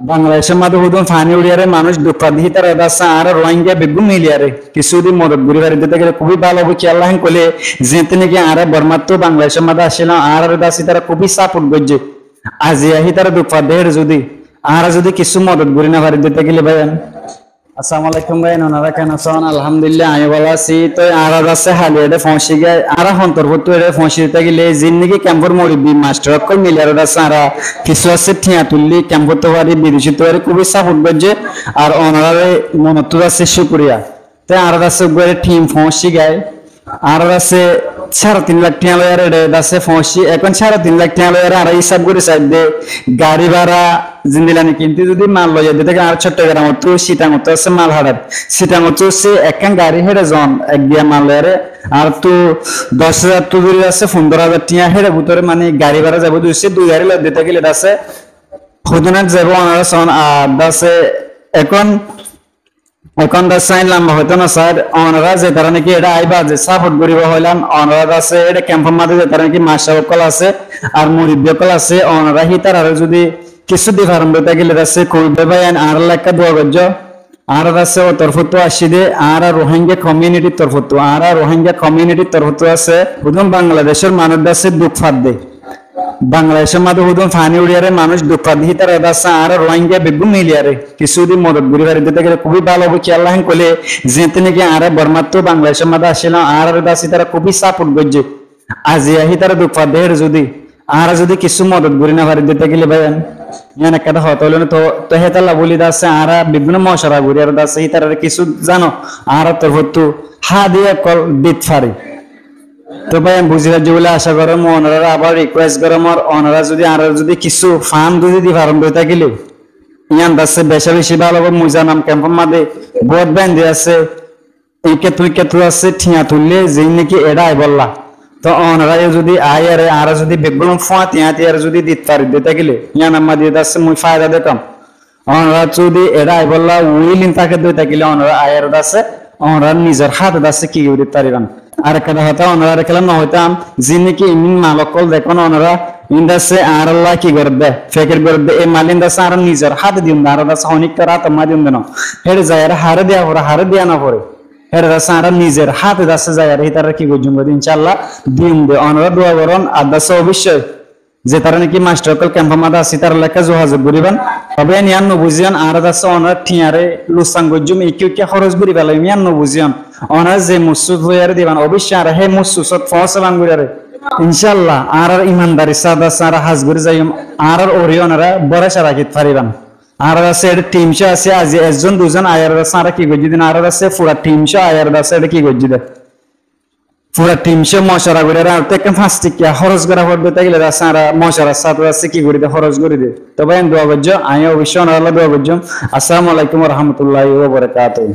বাংলাদেশের মাঝে হুদুম ফানি উড়িয়ারে মানুষ দুঃখা দিহি তার দাসা আর রোহিঙ্গা বেগুন মিলিয়ারে কিছুদিন মদত ঘুরি বাড়ি দিতে গেলে খুবই ভালো হবে কি আল্লাহ কলে যেতে নাকি আর বর্মাত্র বাংলাদেশের মাঝে আসিলাম আর দাসি তারা খুবই সাপোর্ট করছে আজি আহি তারা দুঃখা দেহের যদি কিছু মদত ঘুরি না বাড়ি দিতে গেলে ভাইয়ান আসসালামু আলাইকুম ভাই ওনারা কেন আছেন আলহামদুলিল্লাহ আমি ভালো আছি তো আর আছে হালি এটা ফসি গে আর অন্তর্ভুক্ত এটা ফসি দিতে গেলে জিন্দিগি ক্যাম্পর মরিবি মাস্টার কই মিলিয়ার আছে আর কিছু আছে ঠিয়া তুললি ক্যাম্পর তো পারি বিদেশি তো খুবই সাপোর্ট করছে আর ওনারা মনত আছে শুকরিয়া তো আর আছে টিম ফসি গায় আর আছে 3.5 লাখ টাকা লয়ার আছে ফসি এখন 3.5 লাখ টাকা লয়ার আর হিসাব করে চাই দে গাড়ি ভাড়া জিন্দিলানি কিন্তু যদি মাল লইয়া দিতে আর চট্টগ্রাম তো সিটাঙ্গ তো আছে মাল হাড়ার সিটাঙ্গ তো সে একখান গাড়ি হেরে জন এক দিয়া মাল লয়ারে আর তো 10,000 তো দূরে আছে 15,000 টাকা হেরে ভিতরে মানে গাড়ি ভাড়া যাবো দুই গাড়ি লইয়া দিতে গেলে আছে খুদনাত যাবো ওনারা সন আর আছে এখন দাসাইন লম্বা হইতো না স্যার ওনারা যে তারা নাকি এটা আইবা যে সাপোর্ট করিব হইলাম ওনারা আছে এটা ক্যাম্পের মাঝে যে তারা নাকি মাস্টার কল আছে আর মুরিব্বি কল আছে ওনারা হিতার আর যদি কিছু ডিফারেন্ট হইতে গেলে আছে কইবে ভাই আর লেখা দোয়া গজ্জ আর আছে ও তরফতো আসি দে আর রোহিঙ্গা কমিউনিটির তরফতো আর রোহিঙ্গা কমিউনিটির তরফতো আছে হুদুম বাংলাদেশের মানুষ আছে দুঃখ ফাদ দে বাংলাদেশের মাঝে হুদুম ফানি উড়িয়ারে মানুষ দুঃখা দিহি তার দাসা আর রোহিঙ্গা বেগুন মিলিয়ারে কিছুদিন মদত ঘুরি বাড়ি দিতে গেলে খুবই ভালো হবে কি আল্লাহ কলে যেতে নাকি আর বর্মাত্র বাংলাদেশের মাঝে আসিলাম আর দাসি তারা খুবই সাপোর্ট করছে আজি আহি তারা দুঃখা দেহের যদি কিছু মদত ঘুরি না বাড়ি দিতে গেলে ভাই ইয়ান একটা হত হইল তো হেতাল্লা বলি দাসে আর বিভিন্ন মশারা ঘুরি আর দাসে তারা কিছু জানো আর তোর হতো হা দিয়ে কল দিত ফারি তো ভাই আমি বুঝি রাজ্য বলে আশা করম ওনারা আবার রিকোয়েস্ট করম আর ওনারা যদি কিছু ফান্ড যদি দি ফার্ম বইতা গেলে ইয়ান দাসে বেশি ভালো হবে মুজা নাম ক্যাম্পের মাঝে বহুত ব্যান্ড আছে এই ক্ষেত্রে আছে ঠিয়া তুললে যে নাকি এডাই বললা তো ওনারা যদি আয়ারে আর যদি বেগুন ফোয়া তিয়ার যদি দিতে পারি দিতে গেলে ইয়ান আমার দিয়ে দাসে মুই ফায়দা দেখম ওনারা যদি এডাই বললা উইলিন তাকে দিতে গেলে ওনারা আয়ার দাসে ওনারা নিজের হাতে দাসে কি করে পারিবান আর একটা হতা ওনারা খেলাম না হইতাম যিনি কি ইমিন মালকল দেখুন ওনারা ইন্দাসে আর আল্লাহ কি করবে ফেকের করবে এই মালিন দাসে আর নিজের হাতে দিন আর দাসে অনেক রাত মা দিন দেন হেরে যায় আর হারে দেয়া পরে হারে দেয়া না পরে হেরে দাসে আর নিজের হাতে দাসে যায় আর তারা কি করছেন ইনশাআল্লাহ দিন দে ওনারা দোয়া করুন আর দাসে অবশ্যই যে তারা নাকি মাস্টার কল ক্যাম্পের মাঝে আসি তার লেখা যোগাযোগ করিবেন তবে নিয়ান নবুজিয়ান আর দাসে ওনার ঠিয়ারে লুসাং গজ্জুম ইকিউকে খরচ করি পেলাই নিয়ান নবুজিয়ান ওনার যে মুসুদ হইয়ারে দিবেন অবশ্যই আর হে মুসুসত ফসলান করিয়ারে ইনশাআল্লাহ আর ইমানদারি সাদা সারা হাজ করে যাই আর ওরি ওনারা বড়সা রাখিত পারিবেন আর আছে এটা টিমশো আছে আজ একজন দুজন আয়ার দাসে আর কি গজ্জি দিন আর আছে পুরা টিমশো আয়ার দাসে এটা কি গজ্জি দেয় পুরা টিমশো মশারা করে আর থেকে 5 টিকা খরচ করা পড়বে গেলে আর মশারা সাথে আছে কি করে দেয় খরচ করে দেয় তবে দোয়া করছো আমি অবশ্যই ওনারা দোয়া করছো আসসালামু আলাইকুম ওয়া রাহমাতুল্লাহি ওয়া বারাকাতুহু।